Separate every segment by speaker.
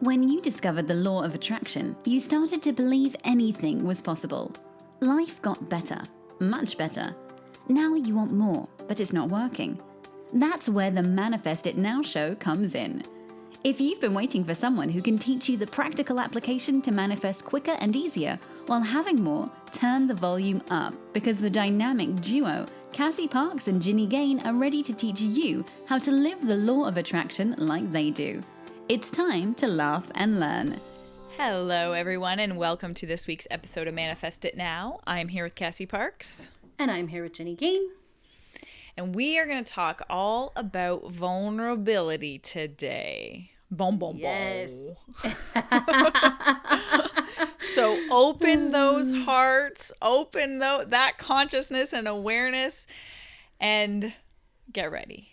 Speaker 1: When you discovered the law of attraction, you started to believe anything was possible. Life got better, much better. Now you want more, but it's not working. That's where the Manifest It Now show comes in. If you've been waiting for someone who can teach you the practical application to manifest quicker and easier while having more, turn the volume up, because the dynamic duo, Cassie Parks and Ginny Gane, are ready to teach you how to live the law of attraction like they do. It's time to laugh and learn.
Speaker 2: Hello, everyone, and welcome to this week's episode of Manifest It Now. I'm here with Cassie Parks.
Speaker 3: And I'm here with Ginny Gane.
Speaker 2: And we are going to talk all about vulnerability today. Boom, boom,
Speaker 3: yes.
Speaker 2: boom. So open those hearts, open that consciousness and awareness, and get ready.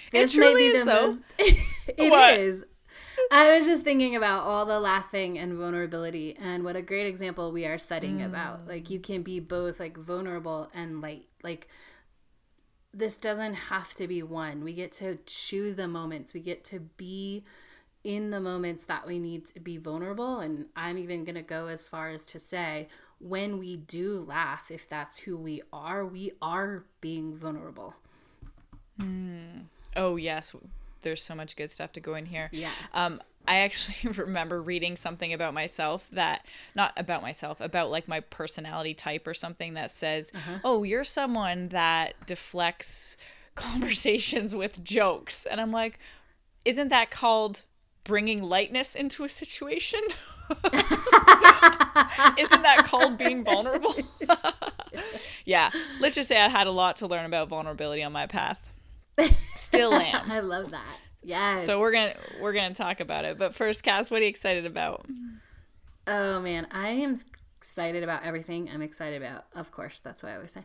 Speaker 3: This may be the most. It is. I was just thinking about all the laughing and vulnerability, and what a great example we are setting about. Like, you can be both like vulnerable and light. Like, this doesn't have to be one. We get to choose the moments. We get to be in the moments that we need to be vulnerable. And I'm even going to go as far as to say, when we do laugh, if that's who we are being vulnerable.
Speaker 2: Oh, yes. There's so much good stuff to go in here.
Speaker 3: Yeah.
Speaker 2: I actually remember reading something about myself about like my personality type or something that says, oh, you're someone that deflects conversations with jokes. And I'm like, isn't that called bringing lightness into a situation? Isn't that called being vulnerable? Yeah. Let's just say I had a lot to learn about vulnerability on my path. Still am.
Speaker 3: I love that. Yes.
Speaker 2: So we're gonna talk about it. But first, Cass, what are you excited about?
Speaker 3: Oh man, I am excited about everything. I'm excited about, of course, that's what I always say.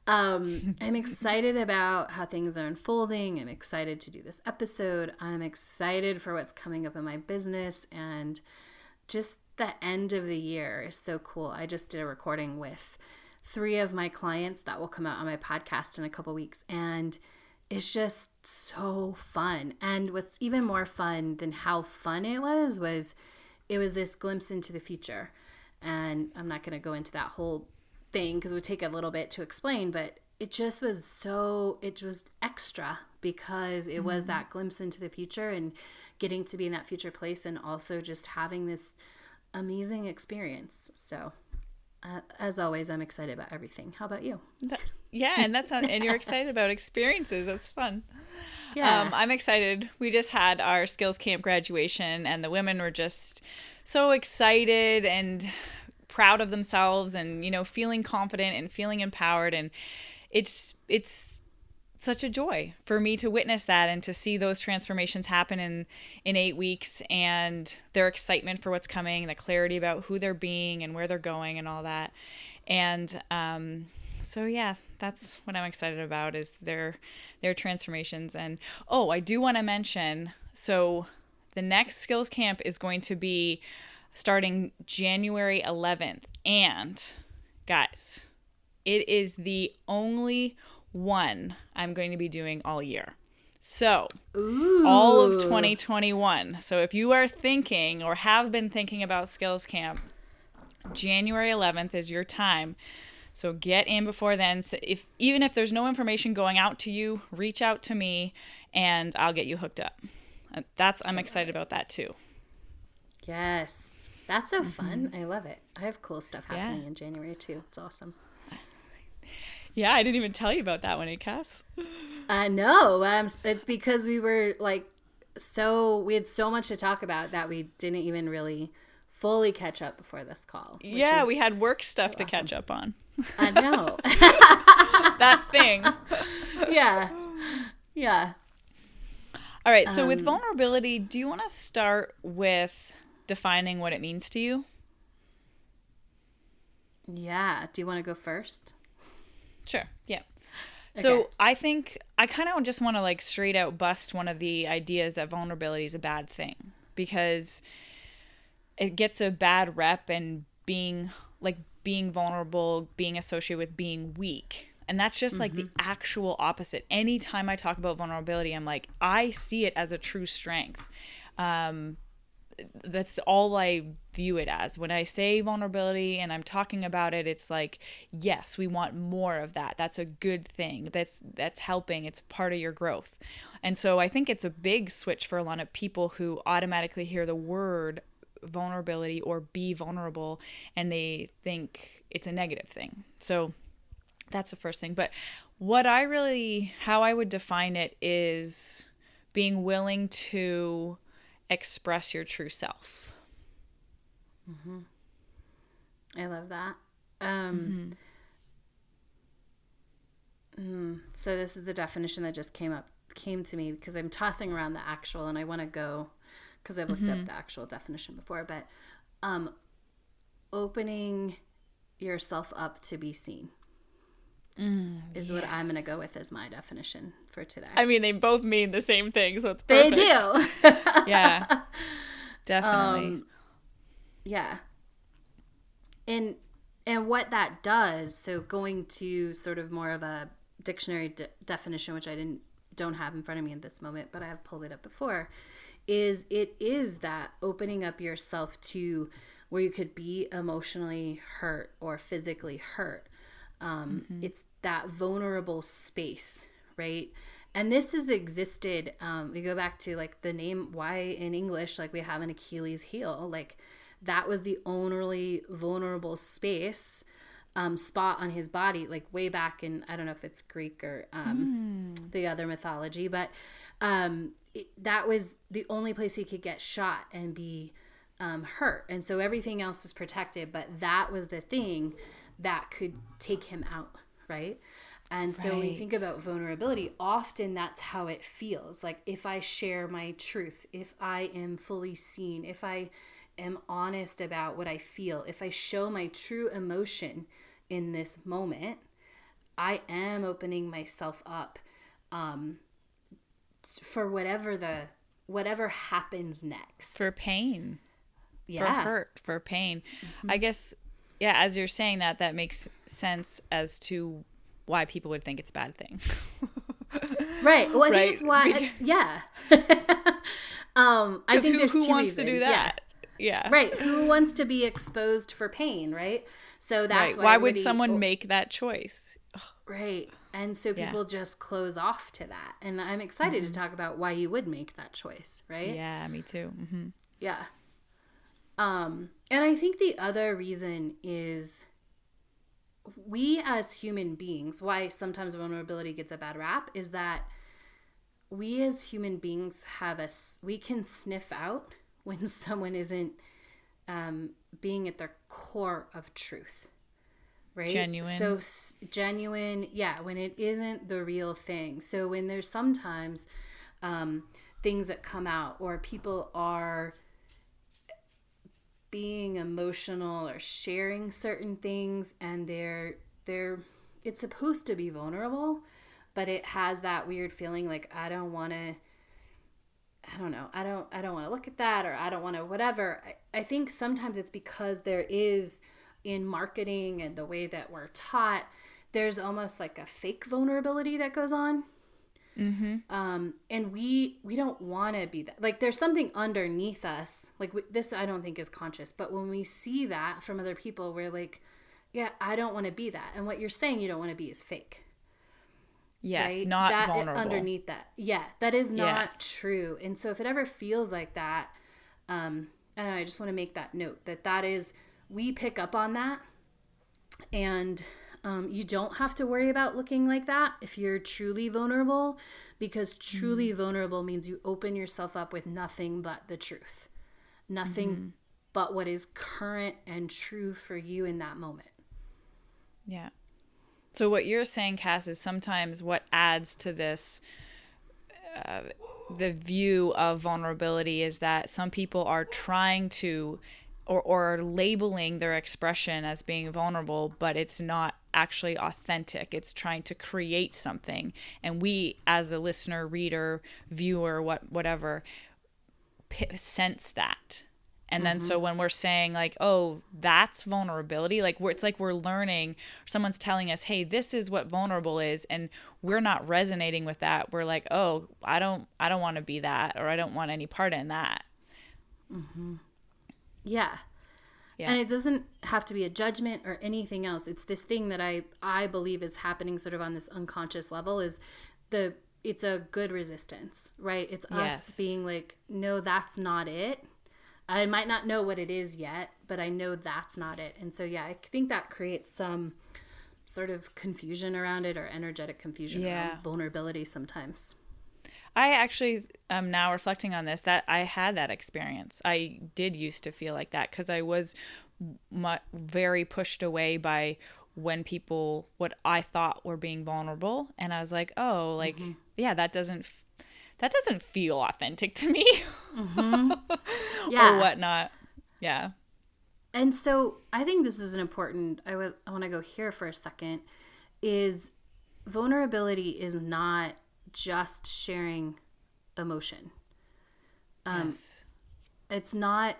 Speaker 3: I'm excited about how things are unfolding. I'm excited to do this episode. I'm excited for what's coming up in my business, and just the end of the year is so cool. I just did a recording with 3 of my clients that will come out on my podcast in a couple weeks, and it's just so fun. And what's even more fun than how fun it was this glimpse into the future. And I'm not going to go into that whole thing because it would take a little bit to explain, but it just was it was extra because it was that glimpse into the future and getting to be in that future place, and also just having this amazing experience. So as always, I'm excited about everything. How about you?
Speaker 2: And you're excited about experiences. That's fun.
Speaker 3: Yeah.
Speaker 2: I'm excited. We just had our skills camp graduation, and the women were just so excited and proud of themselves, and feeling confident and feeling empowered, and it's such a joy for me to witness that and to see those transformations happen in 8 weeks, and their excitement for what's coming, the clarity about who they're being and where they're going and all that. And so yeah, that's what I'm excited about, is their transformations. And I do want to mention, so the next skills camp is going to be starting January 11th, and guys, it is the only one I'm going to be doing all year. So all of 2021. So if you are thinking or have been thinking about skills camp, January 11th is your time. So get in before then. So even if there's no information going out to you, reach out to me and I'll get you hooked up. I'm excited about that too.
Speaker 3: Yes. That's so fun. I love it. I have cool stuff happening in January too. It's awesome.
Speaker 2: Yeah, I didn't even tell you about that one, Cass.
Speaker 3: No, but it's because we were we had so much to talk about that we didn't even really fully catch up before this call.
Speaker 2: Yeah, we had work stuff to catch up on.
Speaker 3: I know.
Speaker 2: That thing.
Speaker 3: Yeah. Yeah.
Speaker 2: All right, so with vulnerability, do you want to start with defining what it means to you?
Speaker 3: Yeah. Do you want to go first?
Speaker 2: Sure. Yeah.
Speaker 3: Okay.
Speaker 2: So I think I kind of just want to straight out bust one of the ideas that vulnerability is a bad thing, because it gets a bad rep, and being vulnerable, being associated with being weak. And that's just like the actual opposite. Anytime I talk about vulnerability, I'm like, I see it as a true strength. That's all I view it as. When I say vulnerability and I'm talking about it, it's like, yes, we want more of that. That's a good thing. That's helping. It's part of your growth. And so I think it's a big switch for a lot of people who automatically hear the word vulnerability or be vulnerable and they think it's a negative thing. So that's the first thing. But how I would define it is being willing to express your true self.
Speaker 3: I love that. So this is the definition that just came to me because I'm tossing around the actual, and I want to go because I've looked up the actual definition before, but opening yourself up to be seen is what I'm going to go with as my definition for today.
Speaker 2: I mean, they both mean the same thing, so it's perfect.
Speaker 3: They do.
Speaker 2: Yeah, definitely.
Speaker 3: Yeah. And what that does, so going to sort of more of a dictionary definition, which I don't have in front of me at this moment, but I have pulled it up before, is that opening up yourself to where you could be emotionally hurt or physically hurt. It's that vulnerable space, right? And this has existed. We go back to like the name, why in English, like we have an Achilles heel, like that was the only vulnerable space, spot on his body, like way back in, I don't know if it's Greek or the other mythology, but that was the only place he could get shot and be hurt. And so everything else is protected, but that was the thing that could take him out, right? And so when you think about vulnerability, often that's how it feels. Like if I share my truth, if I am fully seen, if I am honest about what I feel, if I show my true emotion in this moment, I am opening myself up for whatever happens next.
Speaker 2: For pain.
Speaker 3: Yeah.
Speaker 2: For hurt, for pain. I guess, yeah, as you're saying that makes sense as to why people would think it's a bad thing.
Speaker 3: Right. Well, I think it's why, yeah. I think there's
Speaker 2: who
Speaker 3: two
Speaker 2: wants
Speaker 3: reasons.
Speaker 2: to do that? Yeah.
Speaker 3: Right. Who wants to be exposed for pain, right? So that's
Speaker 2: why would someone make that choice?
Speaker 3: Right. And so people just close off to that. And I'm excited to talk about why you would make that choice, right?
Speaker 2: Yeah, me too.
Speaker 3: Yeah. And I think the other reason is we as human beings, why sometimes vulnerability gets a bad rap, is that we as human beings we can sniff out when someone isn't being at their core of truth, right?
Speaker 2: Genuine.
Speaker 3: So genuine, yeah, when it isn't the real thing. So when there's sometimes things that come out or people are being emotional or sharing certain things and it's supposed to be vulnerable, but it has that weird feeling like I don't want to look at that, or I don't want to whatever. I think sometimes it's because there is, in marketing and the way that we're taught, there's almost like a fake vulnerability that goes on. And we don't want to be that. Like there's something underneath us. Like this, I don't think is conscious, but when we see that from other people, we're like, yeah, I don't want to be that. And what you're saying you don't want to be is fake.
Speaker 2: Yes,
Speaker 3: right?
Speaker 2: not
Speaker 3: that
Speaker 2: vulnerable.
Speaker 3: Underneath that. Yeah, that is not true. And so if it ever feels like that, I just want to make that note that is, we pick up on that. And you don't have to worry about looking like that if you're truly vulnerable, because truly vulnerable means you open yourself up with nothing but the truth, nothing but what is current and true for you in that moment.
Speaker 2: Yeah. So what you're saying, Cass, is sometimes what adds to this, the view of vulnerability, is that some people are trying to or labeling their expression as being vulnerable, but it's not actually authentic. It's trying to create something. And we, as a listener, reader, viewer, whatever, sense that. And then so when we're saying like, oh, that's vulnerability, like it's like we're learning, someone's telling us, hey, this is what vulnerable is, and we're not resonating with that. We're like, oh, I don't want to be that, or I don't want any part in that.
Speaker 3: Yeah.
Speaker 2: Yeah.
Speaker 3: And it doesn't have to be a judgment or anything else. It's this thing that I believe is happening sort of on this unconscious level is it's a good resistance, right? It's us being like, no, that's not it. I might not know what it is yet, but I know that's not it. And so, yeah, I think that creates some sort of confusion around it, or energetic confusion around vulnerability sometimes.
Speaker 2: I actually am now reflecting on this, that I had that experience. I did used to feel like that because I was very pushed away by when people, what I thought were being vulnerable. And I was like, oh, like, yeah, that doesn't feel authentic to me.
Speaker 3: Yeah.
Speaker 2: Or whatnot. Yeah.
Speaker 3: And so I think this is an important, I want to go here for a second, is vulnerability is not just sharing emotion.
Speaker 2: Yes.
Speaker 3: It's not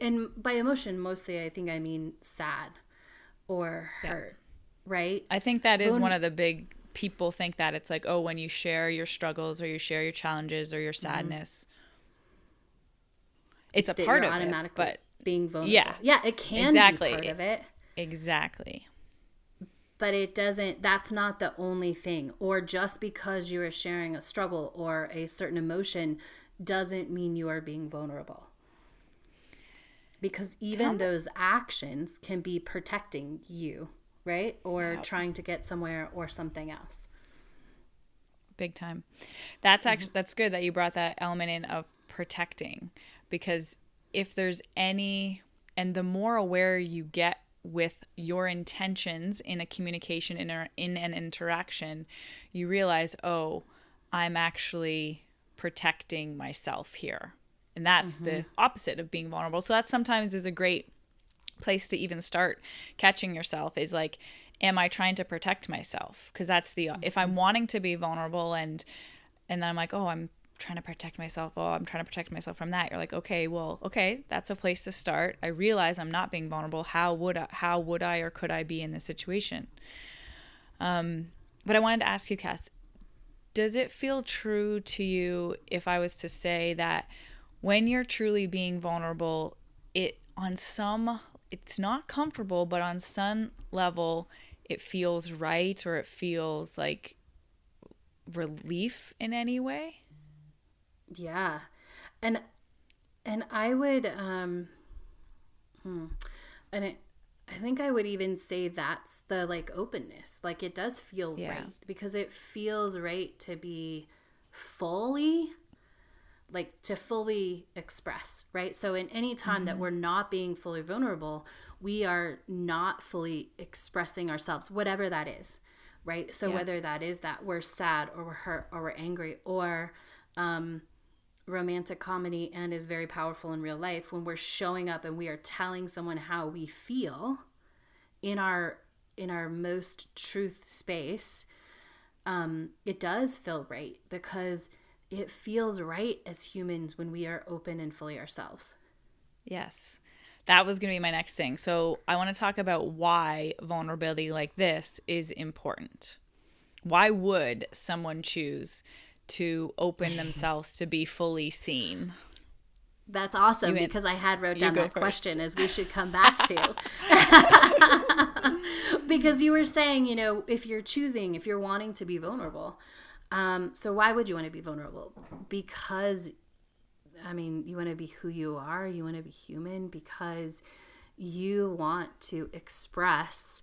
Speaker 3: and by emotion, mostly I think I mean sad or hurt, right?
Speaker 2: I think that is one of the big, people think that it's like, oh, when you share your struggles or you share your challenges or your sadness, it's a part of it, but
Speaker 3: being vulnerable.
Speaker 2: Yeah,
Speaker 3: it can be part of it.
Speaker 2: Exactly.
Speaker 3: But it doesn't, that's not the only thing. Or just because you are sharing a struggle or a certain emotion doesn't mean you are being vulnerable. Because even those actions can be protecting you, right? Or trying to get somewhere or something else.
Speaker 2: Big time. That's actually, that's good that you brought that element in of protecting, because if there's any, and the more aware you get with your intentions in a communication, in an interaction, you realize, oh, I'm actually protecting myself here. And that's the opposite of being vulnerable. So that sometimes is a great place to even start catching yourself, is like, am I trying to protect myself? Because that's the, if I'm wanting to be vulnerable and then I'm like, oh, I'm trying to protect myself. Oh, I'm trying to protect myself from that. You're like, okay, well, okay, that's a place to start. I realize I'm not being vulnerable. How would I or could I be in this situation? But I wanted to ask you, Cass, does it feel true to you if I was to say that when you're truly being vulnerable, it's not comfortable, but on some level, it feels right, or it feels like relief in any way?
Speaker 3: Yeah. And I would, I think I would even say that's the like openness. Like it does feel right, because it feels right to be fully express, right? So in any time that we're not being fully vulnerable, we are not fully expressing ourselves, whatever that is, right? So whether that is that we're sad or we're hurt or we're angry, or romantic comedy and is very powerful in real life, when we're showing up and we are telling someone how we feel in our most truth space, it does feel right, because it feels right as humans when we are open and fully ourselves.
Speaker 2: Yes. That was going to be my next thing. So I want to talk about why vulnerability like this is important. Why would someone choose to open themselves to be fully seen?
Speaker 3: That's awesome, because I had wrote down that question as we should come back to. Because you were saying, if you're wanting to be vulnerable, so why would you want to be vulnerable? Because, you want to be who you are, you want to be human, because you want to express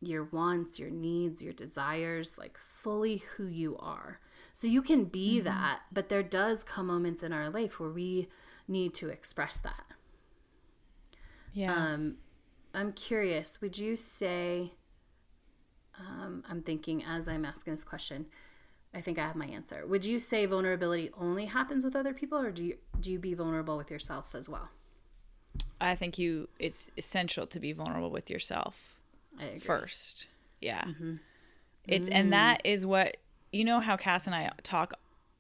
Speaker 3: your wants, your needs, your desires, like fully who you are. So you can be that, but there does come moments in our life where we need to express that.
Speaker 2: Yeah.
Speaker 3: I'm curious, would you say, I'm thinking as I'm asking this question, I think I have my answer. Would you say vulnerability only happens with other people, or do you be vulnerable with yourself as well?
Speaker 2: I think it's essential to be vulnerable with yourself.
Speaker 3: I agree.
Speaker 2: First. Yeah. And that is what, how Cass and I talk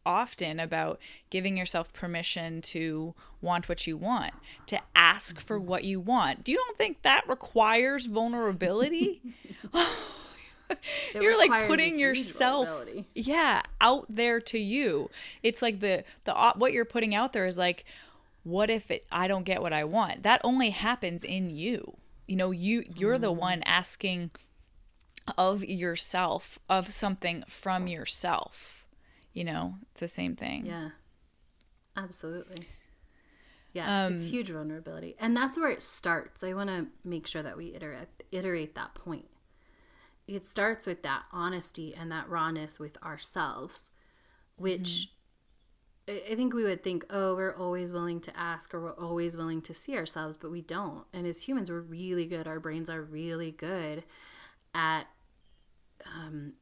Speaker 2: often about giving yourself permission to want what you want, to ask for what you want. Do you don't think that requires vulnerability? You're like putting yourself out there to you. It's like the what you're putting out there is like, what if I don't get what I want? That only happens in you. You know, you're the one asking of yourself, of something from yourself. You know, it's the same thing.
Speaker 3: Yeah, absolutely. Yeah, it's huge vulnerability. And that's where it starts. I want to make sure that we iterate that point. It starts with that honesty and that rawness with ourselves, which I think we would think, oh, we're always willing to ask or we're always willing to see ourselves, but we don't. And as humans, we're really good. Our brains are really good at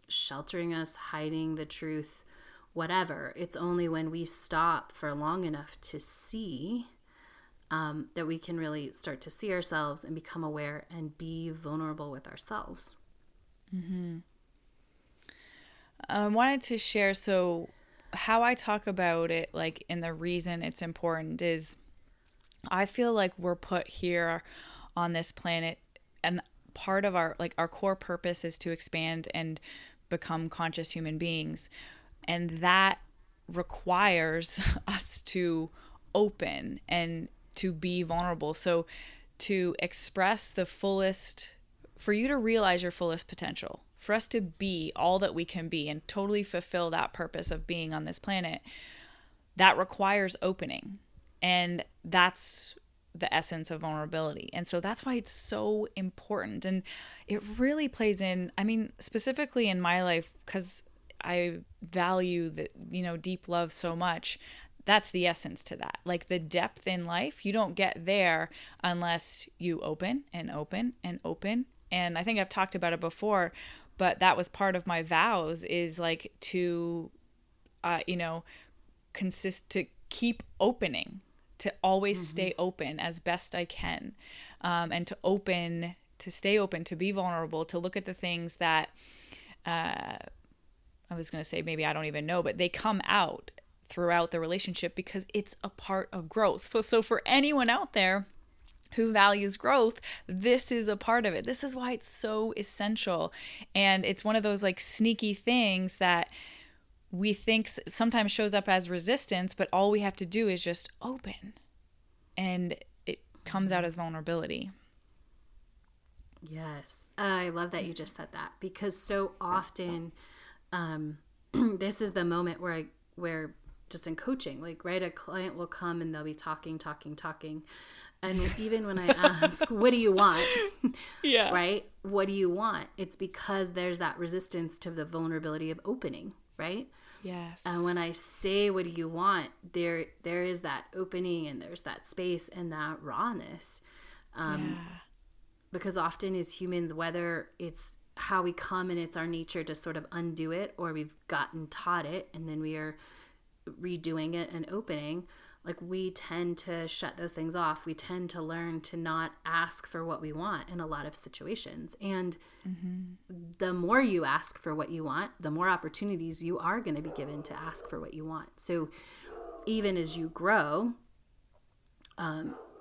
Speaker 3: sheltering us, hiding the truth, whatever. It's only when we stop for long enough to see that we can really start to see ourselves and become aware and be vulnerable with ourselves.
Speaker 2: I wanted to share, so how I talk about it, like, and the reason it's important is I feel like we're put here on this planet, and part of our core purpose is to expand and become conscious human beings. And that requires us to open and to be vulnerable. So to express the fullest, for you to realize your fullest potential, for us to be all that we can be and totally fulfill that purpose of being on this planet, that requires opening. And that's the essence of vulnerability. And so that's why it's so important. And it really plays in, I mean, specifically in my life, because I value the, deep love so much. That's the essence to that. Like the depth in life, you don't get there unless you open and open and open. And I think I've talked about it before, but that was part of my vows, is like to, to keep opening, to always stay open as best I can, and to stay open, to be vulnerable, to look at the things that, I was going to say, maybe I don't even know, but they come out throughout the relationship because it's a part of growth. So for anyone out there who values growth, this is a part of it. This is why it's so essential. And it's one of those like sneaky things that we think sometimes shows up as resistance, but all we have to do is just open, and it comes out as vulnerability.
Speaker 3: Yes. I love that you just said that, because so often this is the moment where just in coaching, like, right, a client will come and they'll be talking. And even when I ask, what do you want?
Speaker 2: Yeah.
Speaker 3: Right? What do you want? It's because there's that resistance to the vulnerability of opening, right?
Speaker 2: Yes.
Speaker 3: And when I say, what do you want? There is that opening, and there's that space and that rawness. Because often as humans, whether it's how we come and it's our nature to sort of undo it, or we've gotten taught it and then we are redoing it and opening, like, we tend to shut those things off. We tend to learn to not ask for what we want in a lot of situations. And the more you ask for what you want, the more opportunities you are going to be given to ask for what you want. So even as you grow,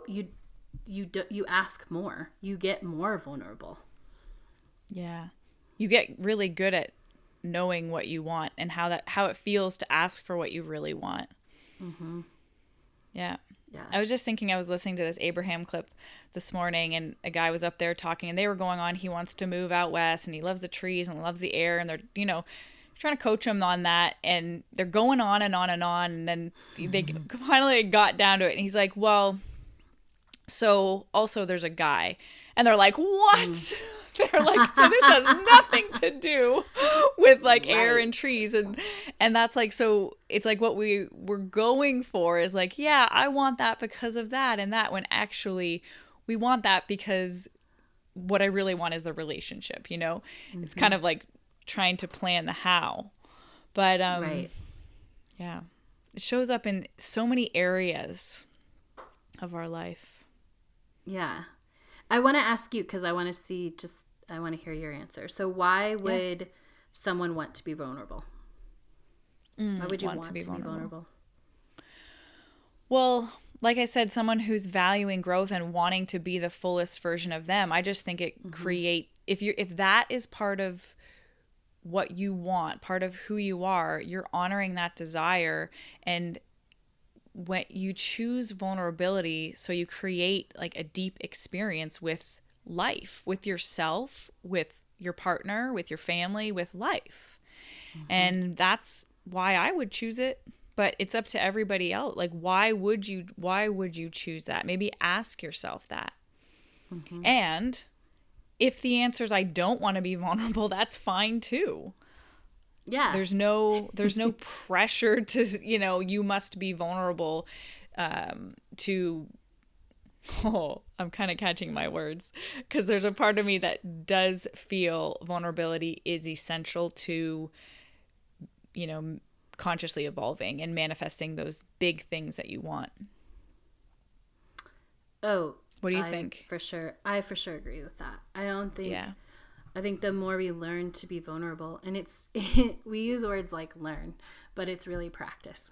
Speaker 3: you ask more, you get more vulnerable.
Speaker 2: Yeah. You get really good at knowing what you want and how it feels to ask for what you really want. Yeah. I was just thinking, I was listening to this Abraham clip this morning, and a guy was up there talking, and they were going on, he wants to move out west and he loves the trees and loves the air, and they're, trying to coach him on that, and they're going on and on and on, and then they finally got down to it, and he's like, well, so also there's a guy, and they're like, what? They're like, so this has nothing to do with like air and trees, and that's like, so it's like what we're going for is like, yeah, I want that because of that and that, when actually we want that because what I really want is the relationship, It's kind of like trying to plan the how, but yeah, it shows up in so many areas of our life.
Speaker 3: Yeah. I want to ask you, because I want to hear your answer. So why would someone want to be vulnerable? Why would you want to be vulnerable?
Speaker 2: Well, like I said, someone who's valuing growth and wanting to be the fullest version of them, I just think it create if that is part of what you want, part of who you are, you're honoring that desire. And when you choose vulnerability, so you create like a deep experience with life, with yourself, with your partner, with your family, with life. And that's why I would choose it. But it's up to everybody else. Like, why would you choose that? Maybe ask yourself that. And if the answer is I don't want to be vulnerable, that's fine too.
Speaker 3: Yeah.
Speaker 2: There's no pressure to, you must be vulnerable to I'm kind of catching my words, because there's a part of me that does feel vulnerability is essential to, consciously evolving and manifesting those big things that you want.
Speaker 3: Oh,
Speaker 2: what do you think?
Speaker 3: I for sure agree with that. I think the more we learn to be vulnerable, and we use words like learn, but it's really practice.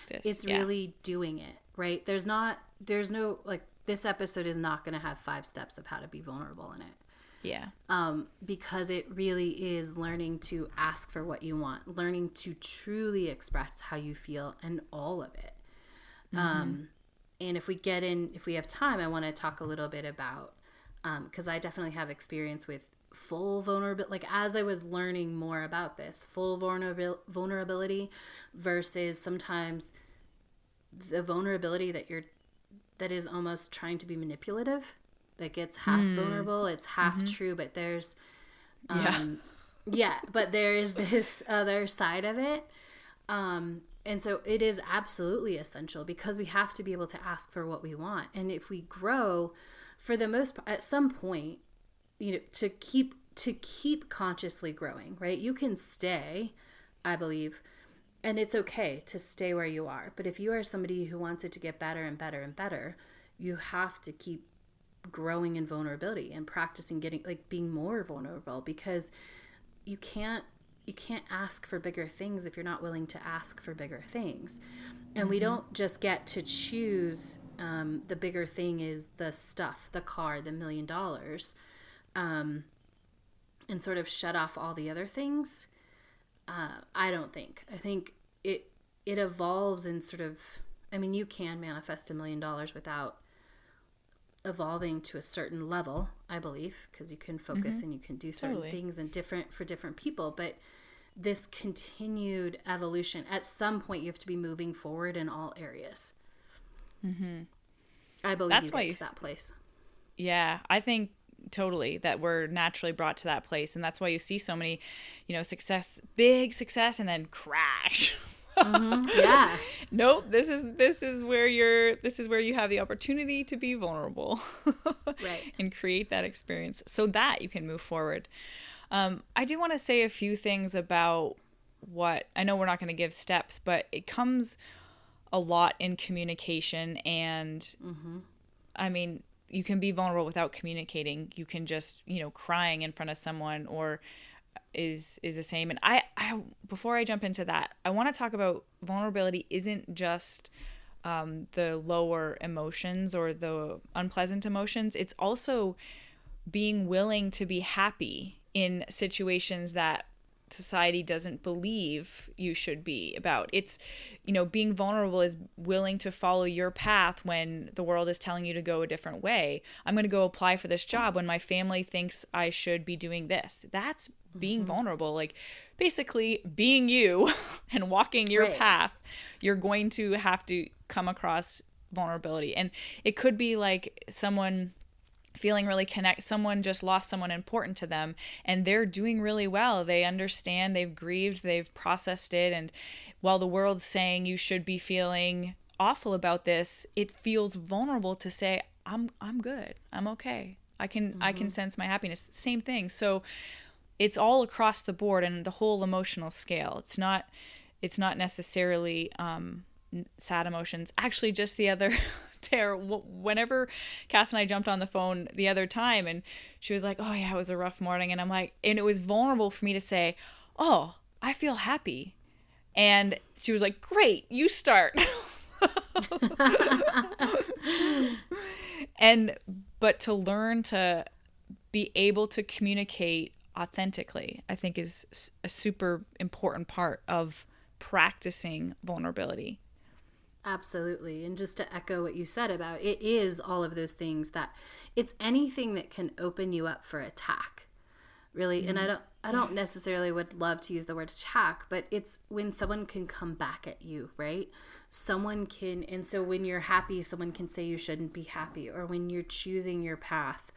Speaker 3: It's really doing it, right? There's no, like, this episode is not going to have 5 steps of how to be vulnerable in it.
Speaker 2: Yeah.
Speaker 3: Because it really is learning to ask for what you want, learning to truly express how you feel, and all of it. And if we have time, I want to talk a little bit about, because I definitely have experience with full vulnerability, like as I was learning more about this, full vulnerability versus sometimes the vulnerability that is almost trying to be manipulative. Like, it's half vulnerable, it's half true, but there's, but there is this other side of it. And so it is absolutely essential, because we have to be able to ask for what we want. And if we grow, for the most part, at some point, to keep consciously growing, right? You can stay, I believe, and it's okay to stay where you are. But if you are somebody who wants it to get better and better and better, you have to keep growing in vulnerability and practicing being more vulnerable, because you can't ask for bigger things if you're not willing to ask for bigger things. And we don't just get to choose the bigger thing is the stuff, the car, the $1 million, and sort of shut off all the other things. I think it evolves in sort of, you can manifest $1 million without evolving to a certain level, I believe, because you can focus and you can do certain things and for different people. But this continued evolution, at some point you have to be moving forward in all areas. I believe that's to that place.
Speaker 2: Yeah, I think totally that we're naturally brought to that place, and that's why you see so many, big success, and then crash.
Speaker 3: Yeah.
Speaker 2: Nope. This is where you have the opportunity to be vulnerable,
Speaker 3: right,
Speaker 2: and create that experience so that you can move forward. I do want to say a few things about what I know. We're not going to give steps, but it comes a lot in communication, and you can be vulnerable without communicating. You can just, crying in front of someone or is the same. And I before I jump into that, I want to talk about vulnerability isn't just the lower emotions or the unpleasant emotions. It's also being willing to be happy in situations that society doesn't believe you should be about. It's, being vulnerable is willing to follow your path when the world is telling you to go a different way. I'm going to go apply for this job when my family thinks I should be doing this. That's being vulnerable. Like, basically being you and walking your path. You're going to have to come across vulnerability. And it could be like someone feeling really someone just lost someone important to them, and they're doing really well. They understand, they've grieved, they've processed it. And while the world's saying you should be feeling awful about this, it feels vulnerable to say, I'm good. I'm okay. I can sense my happiness. Same thing. So it's all across the board and the whole emotional scale. It's not necessarily sad emotions. Actually, just the other day, whenever Cass and I jumped on the phone the other time, and she was like, oh yeah, it was a rough morning. And I'm like, and it was vulnerable for me to say, oh, I feel happy. And she was like, great, you start. But to learn to be able to communicate authentically, I think is a super important part of practicing vulnerability.
Speaker 3: Absolutely. And just to echo what you said about it is all of those things that it's anything that can open you up for attack. Really. And I don't necessarily would love to use the word attack, but it's when someone can come back at you, right? Someone can, and so when you're happy, someone can say you shouldn't be happy, or when you're choosing your path,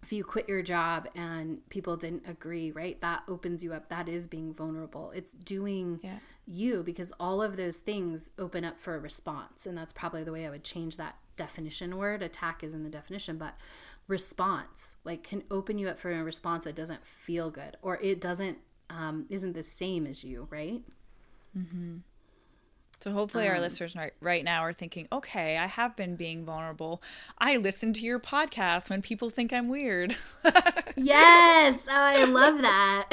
Speaker 3: if you quit your job and people didn't agree, right? That opens you up. That is being vulnerable. It's doing you, because all of those things open up for a response. And that's probably the way I would change that definition word. Attack is in the definition, but response, like, can open you up for a response that doesn't feel good, or it doesn't, isn't the same as you, right?
Speaker 2: Mm-hmm. So hopefully our listeners right now are thinking, okay, I have been being vulnerable. I listen to your podcast when people think I'm weird.
Speaker 3: Yes. Oh, I love that.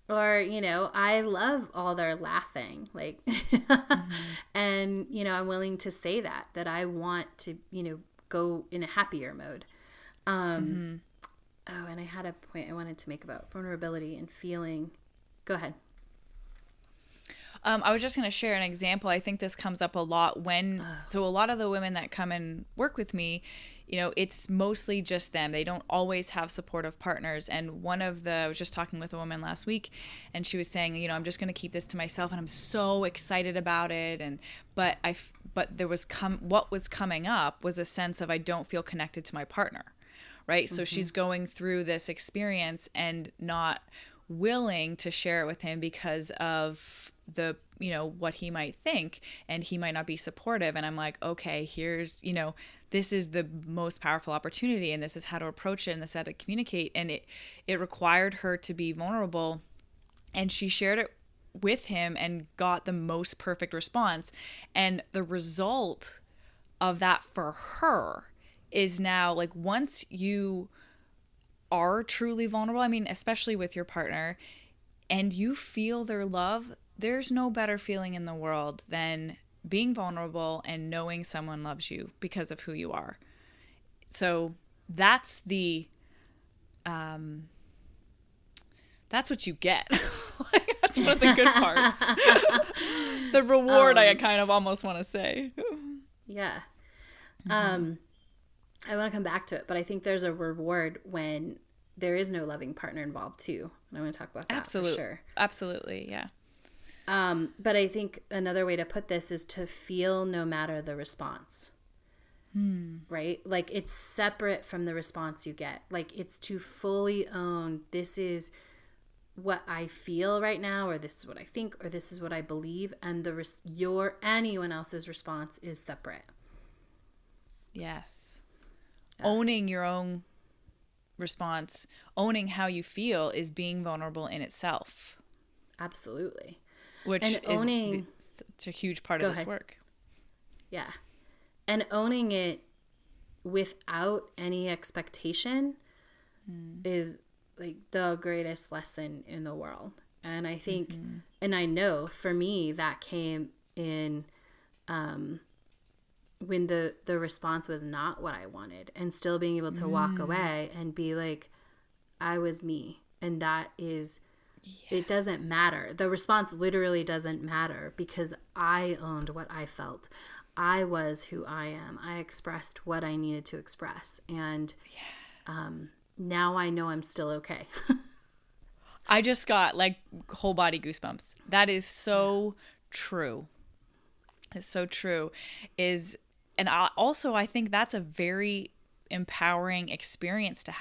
Speaker 3: Or, I love all their laughing, like, and, I'm willing to say that I want to, go in a happier mode. Oh, and I had a point I wanted to make about vulnerability and feeling. Go ahead.
Speaker 2: I was just going to share an example. I think this comes up a lot so a lot of the women that come and work with me, it's mostly just them. They don't always have supportive partners. And I was just talking with a woman last week, and she was saying, I'm just going to keep this to myself, and I'm so excited about it. But what was coming up was a sense of, I don't feel connected to my partner. Right. Mm-hmm. So she's going through this experience and not willing to share it with him because of what he might think, and he might not be supportive. And I'm like, okay, here's, this is the most powerful opportunity, and this is how to approach it, and this is how to communicate. And it required her to be vulnerable, and she shared it with him and got the most perfect response. And the result of that for her is now, like, once you are truly vulnerable, I mean, especially with your partner, and you feel their love, there's no better feeling in the world than being vulnerable and knowing someone loves you because of who you are. So that's that's what you get. That's one of the good parts. The reward, I kind of almost want to say.
Speaker 3: Yeah. I want to come back to it, but I think there's a reward when there is no loving partner involved too. And I want to talk about that for sure.
Speaker 2: Absolutely. Yeah.
Speaker 3: But I think another way to put this is to feel no matter the response, right? Like, it's separate from the response you get. Like, it's to fully own, this is what I feel right now, or this is what I think, or this is what I believe. And anyone else's response is separate.
Speaker 2: Yes. Yeah. Owning your own response, owning how you feel, is being vulnerable in itself.
Speaker 3: Absolutely.
Speaker 2: Which is such a huge part of this work.
Speaker 3: Yeah. And owning it without any expectation is, like, the greatest lesson in the world. And I think, and I know for me, that came in when the response was not what I wanted, and still being able to walk away and be like, I was me. And that is... Yes. It doesn't matter. The response literally doesn't matter, because I owned what I felt. I was who I am. I expressed what I needed to express. And now I know I'm still okay.
Speaker 2: I just got, like, whole body goosebumps. That is so true. It's so true. I think that's a very empowering experience to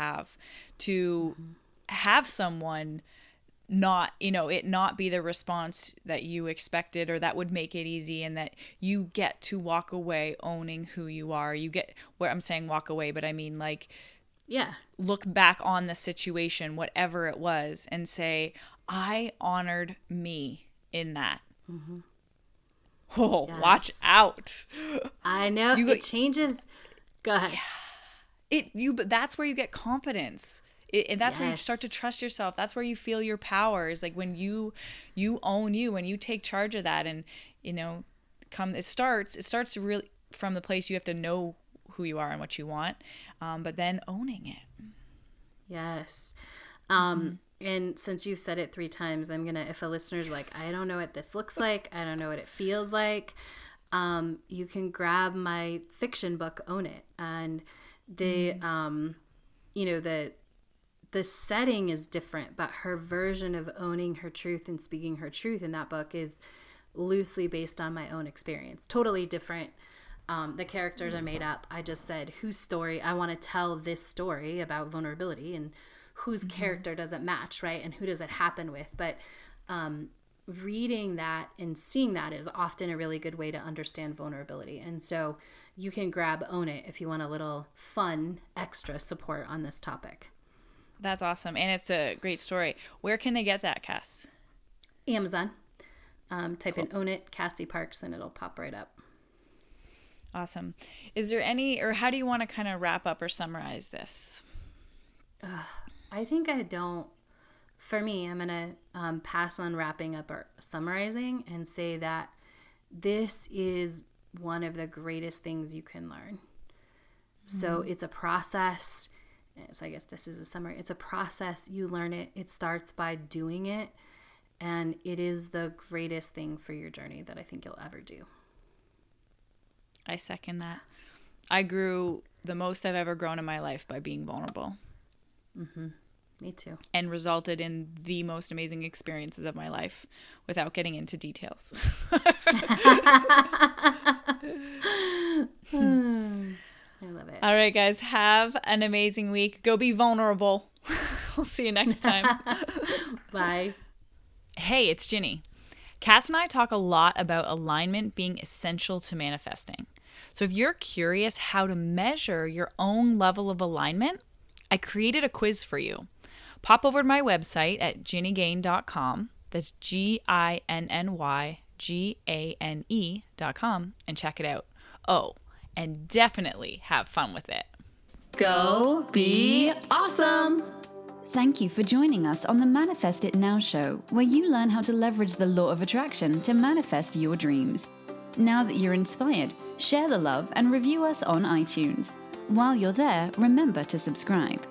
Speaker 2: have someone not, it not be the response that you expected or that would make it easy, and that you get to walk away owning who you are. You get, where I'm saying walk away, but I mean, like, look back on the situation, whatever it was, and say, I honored me in that. Mm-hmm. Oh, yes. Watch out.
Speaker 3: I know. It changes. Go ahead.
Speaker 2: But that's where you get confidence. And that's where you start to trust yourself. That's where you feel your power, is like when you own you, when you take charge of that. And, you know, it starts really from the place you have to know who you are and what you want, but then owning it.
Speaker 3: Yes. And since you've said it 3 times, I'm going to, if a listener's like, I don't know what this looks like, I don't know what it feels like, you can grab my fiction book, Own It. And the, you know, the setting is different, but her version of owning her truth and speaking her truth in that book is loosely based on my own experience. Totally different. The characters are made up. I just said, whose story, I want to tell this story about vulnerability, and whose character does it match, right? And who does it happen with? But reading that and seeing that is often a really good way to understand vulnerability. And so you can grab Own It if you want a little fun extra support on this topic.
Speaker 2: That's awesome. And it's a great story. Where can they get that, Cass?
Speaker 3: Amazon. Type in Own It, Cassie Parks, and it'll pop right up.
Speaker 2: Awesome. Is there any, or how do you want to kind of wrap up or summarize this?
Speaker 3: I think I don't. For me, I'm going to pass on wrapping up or summarizing and say that this is one of the greatest things you can learn. So it's a process. So I guess this is a summary. It's a process. You learn it. It starts by doing it. And it is the greatest thing for your journey that I think you'll ever do.
Speaker 2: I second that. I grew the most I've ever grown in my life by being vulnerable.
Speaker 3: Me too.
Speaker 2: And resulted in the most amazing experiences of my life without getting into details.
Speaker 3: I love it.
Speaker 2: All right, guys. Have an amazing week. Go be vulnerable. We'll see you next time.
Speaker 3: Bye.
Speaker 2: Hey, it's Ginny. Cass and I talk a lot about alignment being essential to manifesting. So if you're curious how to measure your own level of alignment, I created a quiz for you. Pop over to my website at ginnygane.com. That's GINNYGANE.com and check it out. Oh, and definitely have fun with it.
Speaker 4: Go be awesome!
Speaker 1: Thank you for joining us on the Manifest It Now show, where you learn how to leverage the law of attraction to manifest your dreams. Now that you're inspired, share the love and review us on iTunes. While you're there, remember to subscribe.